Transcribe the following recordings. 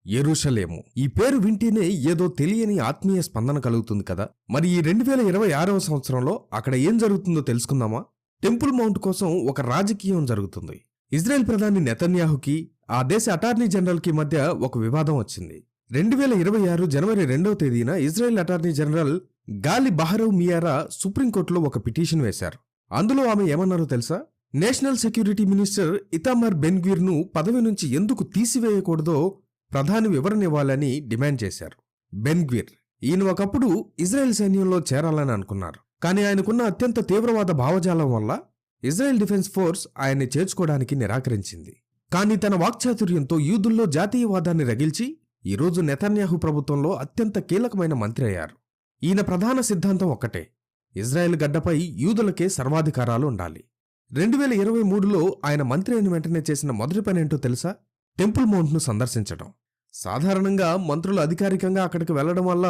యెరూషలేము. ఈ పేరు వింటేనే ఏదో తెలియని ఆత్మీయ స్పందన కలుగుతుంది కదా. మరి ఈ 2026వ సంవత్సరంలో అక్కడ ఏం జరుగుతుందో తెలుసుకుందామా? టెంపుల్ మౌంట్ కోసం ఒక రాజకీయం జరుగుతుంది. ఇజ్రాయెల్ ప్రధాని నెతన్యాహుకి ఆ దేశ అటార్నీ జనరల్కి మధ్య ఒక వివాదం వచ్చింది. 2026 జనవరి 2వ తేదీన ఇజ్రాయెల్ అటార్నీ జనరల్ గాలి బహరవ్ మియారా సుప్రీంకోర్టులో ఒక పిటిషన్ వేశారు. అందులో ఆమె ఏమన్నారో తెలుసా? నేషనల్ సెక్యూరిటీ మినిస్టర్ ఇతామర్ బెన్ గ్విర్ ను పదవి నుంచి ఎందుకు తీసివేయకూడదో ప్రధాని వివరణ ఇవ్వాలని డిమాండ్ చేశారు. బెన్ గ్విర్ ఈయన ఒకప్పుడు ఇజ్రాయెల్ సైన్యంలో చేరాలని అనుకున్నారు. కానీ ఆయనకున్న అత్యంత తీవ్రవాద భావజాలం వల్ల ఇజ్రాయెల్ డిఫెన్స్ ఫోర్స్ ఆయన్ని చేర్చుకోవడానికి నిరాకరించింది. కానీ తన వాక్చాతుర్యంతో యూదుల్లో జాతీయవాదాన్ని రగిల్చి ఈరోజు నెతన్యాహు ప్రభుత్వంలో అత్యంత కీలకమైన మంత్రి అయ్యారు. ఈయన ప్రధాన సిద్ధాంతం ఒక్కటే: ఇజ్రాయెల్ గడ్డపై యూదులకే సర్వాధికారాలు ఉండాలి. 2023లో ఆయన మంత్రి అయిన వెంటనే చేసిన మొదటి పనేంటో తెలుసా? టెంపుల్ మౌంట్ను సందర్శించడం. సాధారణంగా మంత్రులు అధికారికంగా అక్కడికి వెళ్లడం వల్ల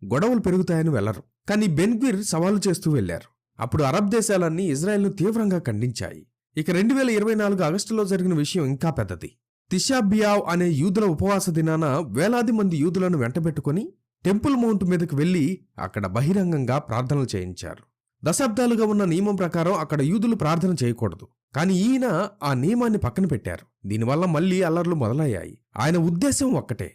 గొడవలు పెరుగుతాయని వెళ్లరు. కానీ బెన్ గ్విర్ సవాలు చేస్తూ వెళ్లారు. అప్పుడు అరబ్ దేశాలన్నీ ఇజ్రాయెల్ను తీవ్రంగా ఖండించాయి. ఇక 2024 ఆగస్టులో జరిగిన విషయం ఇంకా పెద్దది. తిషా బియావ్ అనే యూదుల ఉపవాస దినాన వేలాది మంది యూదులను వెంటబెట్టుకుని టెంపుల్ మౌంట్ మీదకు వెళ్లి అక్కడ బహిరంగంగా ప్రార్థనలు చేయించారు. దశాబ్దాలుగా ఉన్న నియమం ప్రకారం అక్కడ యూదులు ప్రార్థన చేయకూడదు. కానీ ఈయన ఆ నియమాన్ని పక్కన పెట్టారు. దీనివల్ల మళ్లీ అల్లర్లు మొదలయ్యాయి. ఆయన ఉద్దేశం ఒక్కటే: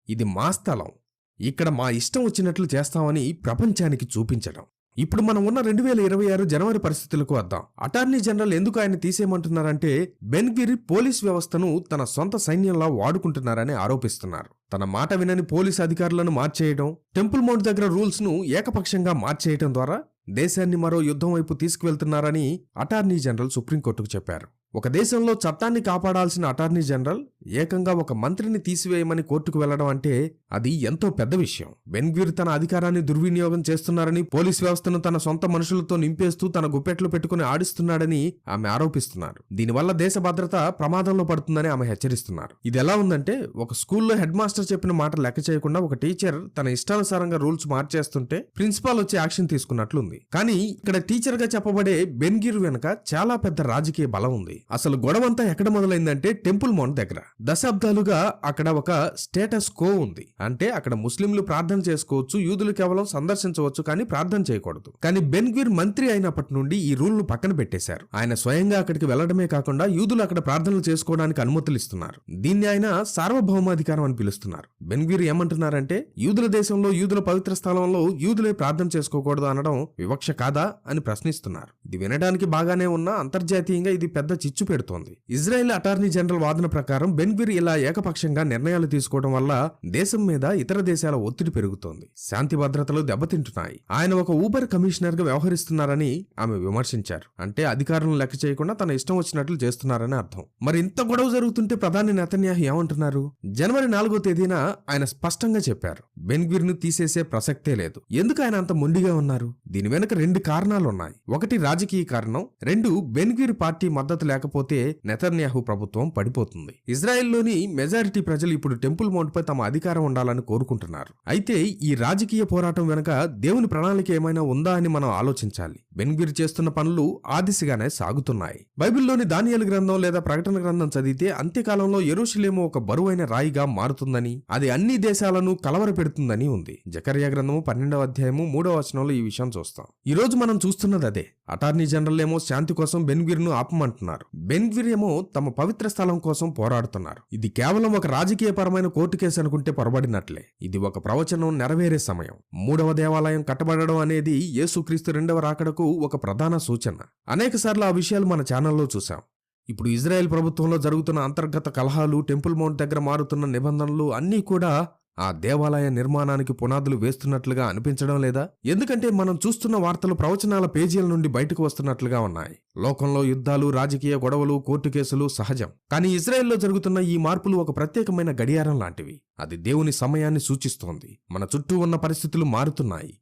ఇది మా స్థలం, ఇక్కడ మా ఇష్టం వచ్చినట్లు చేస్తామని ప్రపంచానికి చూపించడం. ఇప్పుడు మనం ఉన్న 2026 జనవరి పరిస్థితులకు వద్దాం. అటార్నీ జనరల్ ఎందుకు ఆయన తీసేయమంటున్నారంటే బెన్ గ్విర్ పోలీస్ వ్యవస్థను తన సొంత సైన్యంలా వాడుకుంటున్నారని ఆరోపిస్తున్నారు. తన మాట వినని పోలీస్ అధికారులను మార్చేయడం, టెంపుల్ మౌంట్ దగ్గర రూల్స్ ను ఏకపక్షంగా మార్చేయడం ద్వారా దేశాన్ని మరో యుద్ధం వైపు తీసుకువెళ్తున్నారని అటార్నీ జనరల్ సుప్రీంకోర్టుకు చెప్పారు. ఒక దేశంలో చట్టాన్ని కాపాడాల్సిన అటార్నీ జనరల్ ఏకంగా ఒక మంత్రిని తీసివేయమని కోర్టుకు వెళ్లడం అంటే అది ఎంతో పెద్ద విషయం. బెన్ గ్విర్ తన అధికారాన్ని దుర్వినియోగం చేస్తున్నారని, పోలీస్ వ్యవస్థను తన సొంత మనుషులతో నింపేస్తూ తన గుప్పెట్లు పెట్టుకుని ఆడిస్తున్నాడని ఆమె ఆరోపిస్తున్నారు. దీనివల్ల దేశ భద్రత ప్రమాదంలో పడుతుందని ఆమె హెచ్చరిస్తున్నారు. ఇది ఎలా ఉందంటే, ఒక స్కూల్లో హెడ్ మాస్టర్ చెప్పిన మాట లెక్క చేయకుండా ఒక టీచర్ తన ఇష్టానుసారంగా రూల్స్ మార్చేస్తుంటే ప్రిన్సిపాల్ వచ్చి యాక్షన్ తీసుకున్నట్లుంది. కానీ ఇక్కడ టీచర్ గా చెప్పబడే బెన్ గ్విర్ వెనుక చాలా పెద్ద రాజకీయ బలం ఉంది. అసలు గొడవంతా ఎక్కడ మొదలైందంటే టెంపుల్ మౌంట్ దగ్గర. దశాబ్దాలుగా అక్కడ ఒక స్టేటస్ కో ఉంది. అంటే అక్కడ ముస్లింలు ప్రార్థన చేసుకోవచ్చు, యూదులు కేవలం సందర్శించవచ్చు, కానీ ప్రార్థన చేయకూడదు. కానీ బెన్ గ్విర్ మంత్రి అయినప్పటి నుండి ఈ రూల్ ను పక్కన పెట్టేశారు. ఆయన స్వయంగా అక్కడికి వెళ్లడమే కాకుండా యూదులు అక్కడ ప్రార్థనలు చేసుకోవడానికి అనుమతులు ఇస్తున్నారు. దీన్ని ఆయన సార్వభౌమాధికారం అని పిలుస్తున్నారు. బెన్ గ్విర్ ఏమంటున్నారంటే, యూదుల దేశంలో, యూదుల పవిత్ర స్థలంలో యూదులే ప్రార్థన చేసుకోకూడదు అనడం వివక్ష కాదా అని ప్రశ్నిస్తున్నారు. ఇది వినడానికి బాగానే ఉన్నా అంతర్జాతీయంగా ఇది పెద్ద చిచ్చు పెడుతోంది. ఇజ్రాయెల్ అటార్నీ జనరల్ వాదన ప్రకారం బెన్ గ్విర్ ఇలా ఏకపక్షంగా నిర్ణయాలు తీసుకోవడం వల్ల దేశం మీద ఇతర దేశాల ఒత్తిడి పెరుగుతోంది, శాంతి భద్రతలు దెబ్బతింటున్నాయి. ఆయన ఒక ఊబర్ కమిషనర్ గా వ్యవహరిస్తున్నారని ఆమె విమర్శించారు. అంటే అధికారులను లెక్క చేయకుండా తన ఇష్టం వచ్చినట్లు చేస్తున్నారని అర్థం. మరి ఇంత గొడవ జరుగుతుంటే ప్రధాని నెతన్యాహు ఏమంటున్నారు? జనవరి 4వ తేదీన ఆయన స్పష్టంగా చెప్పారు, బెన్ గ్విర్ ను తీసేసే ప్రసక్తే లేదు. ఎందుకు ఆయన అంత మొండిగా ఉన్నారు? దీని వెనుక 2 కారణాలున్నాయి. ఒకటి రాజకీయ కారణం, 2 బెన్ గ్విర్ పార్టీ మద్దతు లేకపోతే నెతన్యాహు ప్రభుత్వం పడిపోతుంది. ఇజ్రాయెల్లోని మెజారిటీ ప్రజలు ఇప్పుడు టెంపుల్ మౌంట్ పై తమ అధికారం ఉండాలని కోరుకుంటున్నారు. అయితే ఈ రాజకీయ పోరాటం వెనుక దేవుని ప్రణాళిక ఏమైనా ఉందా అని మనం ఆలోచించాలి. బెన్ గ్విర్ చేస్తున్న పనులు ఆ దిశగానే సాగుతున్నాయి. బైబిల్లోని దానియేలు గ్రంథం లేదా ప్రకటన గ్రంథం చదివితే అంత్యకాలంలో యెరూషలేము ఒక బరువైన రాయిగా మారుతుందని, అది అన్ని దేశాలను కలవరపెడుతుందని ఉంది. జకర్యా గ్రంథము 12వ అధ్యాయము 3వ వచనంలో ఈ విషయం చూస్తాం. ఈ రోజు మనం చూస్తున్నది అదే. అటార్నీ జనరల్ ఏమో శాంతి కోసం బెన్ గ్విర్ ను ఆపమంటున్నారు. బెన్ గ్విర్ ఏమో తమ పవిత్ర స్థలం కోసం పోరాడుతున్నారు. ఇది కేవలం ఒక రాజకీయపరమైన కోర్టు కేసు అనుకుంటే పొరబడినట్లే. ఇది ఒక ప్రవచనం నెరవేరే సమయం. 3వ దేవాలయం కట్టబడడం అనేది యేసుక్రీస్తు 2వ రాకడకు ఒక ప్రధాన సూచన. అనేకసార్లు ఆ విషయాలు మన ఛానల్లో చూసాం. ఇప్పుడు ఇజ్రాయెల్ ప్రభుత్వంలో జరుగుతున్న అంతర్గత కలహాలు, టెంపుల్ మౌంట్ దగ్గర మారుతున్న నిబంధనలు అన్నీ కూడా ఆ దేవాలయ నిర్మాణానికి పునాదులు వేస్తున్నట్లుగా అనిపించడం లేదా? ఎందుకంటే మనం చూస్తున్న వార్తలు ప్రవచనాల పేజీల నుండి బయటకు వస్తున్నట్లుగా ఉన్నాయి. లోకంలో యుద్ధాలు, రాజకీయ గొడవలు, కోర్టు కేసులు సహజం. కానీ ఇజ్రాయెల్లో జరుగుతున్న ఈ మార్పులు ఒక ప్రత్యేకమైన గడియారం లాంటివి. అది దేవుని సమయాన్ని సూచిస్తోంది. మన చుట్టూ ఉన్న పరిస్థితులు మారుతున్నాయి.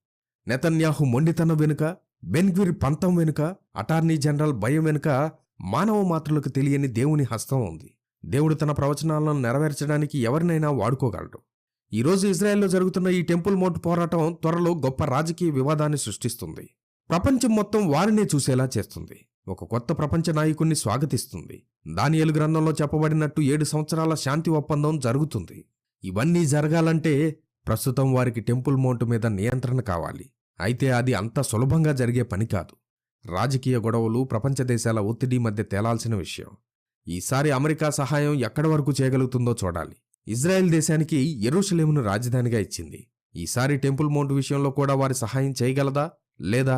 నెతన్యాహు మొండితనం వెనుక, బెన్ గ్విర్ పంతం వెనుక, అటార్నీ జనరల్ భయం వెనుక మానవ మాత్రులకు తెలియని దేవుని హస్తం ఉంది. దేవుడు తన ప్రవచనాలను నెరవేర్చడానికి ఎవరినైనా వాడుకోగలడు. ఈరోజు ఇజ్రాయెల్లో జరుగుతున్న ఈ టెంపుల్ మౌంట్ పోరాటం త్వరలో గొప్ప రాజకీయ వివాదాన్ని సృష్టిస్తుంది. ప్రపంచం మొత్తం వారినే చూసేలా చేస్తుంది. ఒక కొత్త ప్రపంచ నాయకుణ్ణి స్వాగతిస్తుంది. దానియేలు గ్రంథంలో చెప్పబడినట్టు 7 సంవత్సరాల శాంతి ఒప్పందం జరుగుతుంది. ఇవన్నీ జరగాలంటే ప్రస్తుతం వారికి టెంపుల్ మౌంట్ మీద నియంత్రణ కావాలి. అయితే అది అంత సులభంగా జరిగే పని కాదు. రాజకీయ గొడవలు, ప్రపంచ దేశాల ఒత్తిడి మధ్య తేలాల్సిన విషయం. ఈసారి అమెరికా సహాయం ఎక్కడి వరకు చేయగలుగుతుందో చూడాలి. ఇజ్రాయెల్ దేశానికి యెరూషలేమును రాజధానిగా ఇచ్చింది. ఈసారి టెంపుల్ మౌంట్ విషయంలో కూడా వారి సహాయం చేయగలదా లేదా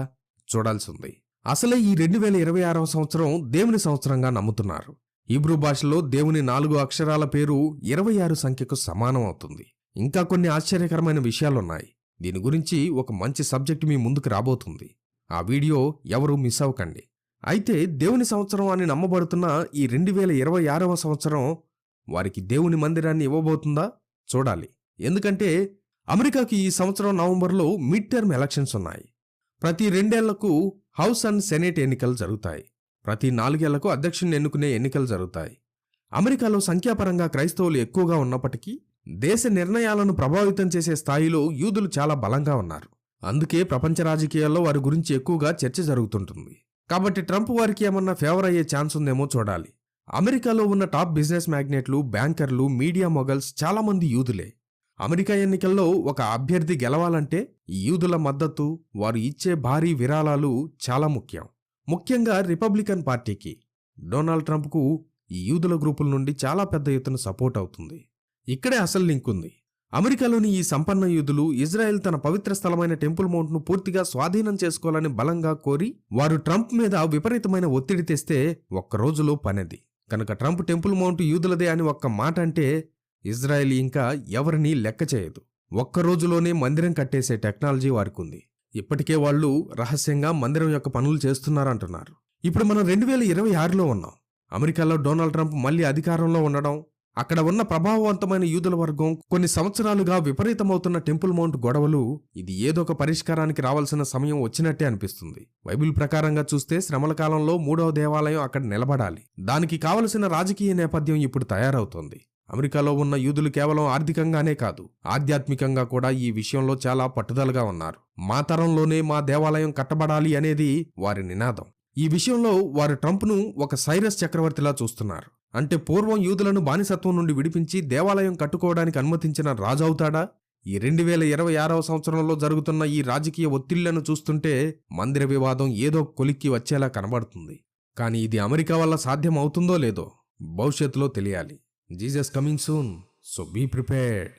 చూడాల్సింది. అసలే ఈ 2026వ సంవత్సరం దేవుని సంవత్సరంగా నమ్ముతున్నారు. హీబ్రూ భాషలో దేవుని 4 అక్షరాల పేరు 26 సంఖ్యకు సమానం అవుతుంది. ఇంకా కొన్ని ఆశ్చర్యకరమైన విషయాలున్నాయి. దీని గురించి ఒక మంచి సబ్జెక్టు మీ ముందుకు రాబోతుంది. ఆ వీడియో ఎవరూ మిస్ అవ్వకండి. అయితే దేవుని సంవత్సరం అని నమ్మబడుతున్న ఈ 2026వ సంవత్సరం వారికి దేవుని మందిరాన్ని ఇవ్వబోతుందా చూడాలి. ఎందుకంటే అమెరికాకి ఈ సంవత్సరం నవంబర్లో మిడ్ టర్మ్ ఎలక్షన్స్ ఉన్నాయి. ప్రతి 2 ఏళ్లకు హౌస్ అండ్ సెనేట్ ఎన్నికలు జరుగుతాయి. ప్రతి 4 ఏళ్లకు అధ్యక్షుడిని ఎన్నుకునే ఎన్నికలు జరుగుతాయి. అమెరికాలో సంఖ్యాపరంగా క్రైస్తవులు ఎక్కువగా ఉన్నప్పటికీ దేశ నిర్ణయాలను ప్రభావితం చేసే స్థాయిలో యూదులు చాలా బలంగా ఉన్నారు. అందుకే ప్రపంచ రాజకీయాల్లో వారి గురించి ఎక్కువగా చర్చ జరుగుతుంటుంది. కాబట్టి ట్రంప్ వారికి ఏమన్నా ఫేవర్ అయ్యే ఛాన్స్ ఉందేమో చూడాలి. అమెరికాలో ఉన్న టాప్ బిజినెస్ మ్యాగ్నెట్లు, బ్యాంకర్లు, మీడియా మొగల్స్ చాలామంది యూదులే. అమెరికా ఎన్నికల్లో ఒక అభ్యర్థి గెలవాలంటే ఈ యూదుల మద్దతు, వారు ఇచ్చే భారీ విరాళాలు చాలా ముఖ్యం. ముఖ్యంగా రిపబ్లికన్ పార్టీకి, డొనాల్డ్ ట్రంప్కు ఈ యూదుల గ్రూపుల నుండి చాలా పెద్ద ఎత్తున సపోర్ట్ అవుతుంది. ఇక్కడే అసలు లింక్ ఉంది. అమెరికాలోని ఈ సంపన్న యూదులు ఇజ్రాయెల్ తన పవిత్ర స్థలమైన టెంపుల్ మౌంట్ను పూర్తిగా స్వాధీనం చేసుకోవాలని బలంగా కోరి వారు ట్రంప్ మీద విపరీతమైన ఒత్తిడి తెస్తే ఒక్క రోజులో పనేది. కనుక ట్రంప్ టెంపుల్ మౌంట్ యూదులదే అని ఒక్క మాట అంటే ఇజ్రాయెల్ ఇంకా ఎవరినీ లెక్క చేయదు. ఒక్క రోజులోనే మందిరం కట్టేసే టెక్నాలజీ వారికి ఉంది. ఇప్పటికే వాళ్ళు రహస్యంగా మందిరం యొక్క పనులు చేస్తున్నారంటున్నారు. ఇప్పుడు మనం 2026లో ఉన్నాం. అమెరికాలో డొనాల్డ్ ట్రంప్ మళ్లీ అధికారంలో ఉండడం, అక్కడ ఉన్న ప్రభావవంతమైన యూదుల వర్గం కొన్ని సంవత్సరాలుగా విపరీతమవుతున్న టెంపుల్ మౌంట్ గొడవలు, ఇది ఏదో ఒక పరిష్కారానికి రావాల్సిన సమయం వచ్చినట్టే అనిపిస్తుంది. బైబిల్ ప్రకారంగా చూస్తే శ్రమల కాలంలో 3వ దేవాలయం అక్కడ నిలబడాలి. దానికి కావలసిన రాజకీయ నేపథ్యం ఇప్పుడు తయారవుతోంది. అమెరికాలో ఉన్న యూదులు కేవలం ఆర్థికంగానే కాదు, ఆధ్యాత్మికంగా కూడా ఈ విషయంలో చాలా పట్టుదలగా ఉన్నారు. మా తరంలోనే మా దేవాలయం కట్టబడాలి అనేది వారి నినాదం. ఈ విషయంలో వారు ట్రంప్ను ఒక సైరస్ చక్రవర్తిలా చూస్తున్నారు. అంటే పూర్వం యూదులను బానిసత్వం నుండి విడిపించి దేవాలయం కట్టుకోవడానికి అనుమతించిన రాజు అవుతాడా? ఈ 2026వ సంవత్సరంలో జరుగుతున్న ఈ రాజకీయ ఒత్తిళ్లను చూస్తుంటే మందిర వివాదం ఏదో కొలిక్కి వచ్చేలా కనబడుతుంది. కానీ ఇది అమెరికా వల్ల సాధ్యం అవుతుందో లేదో భవిష్యత్తులో తెలియాలి. Jesus coming soon, so be prepared.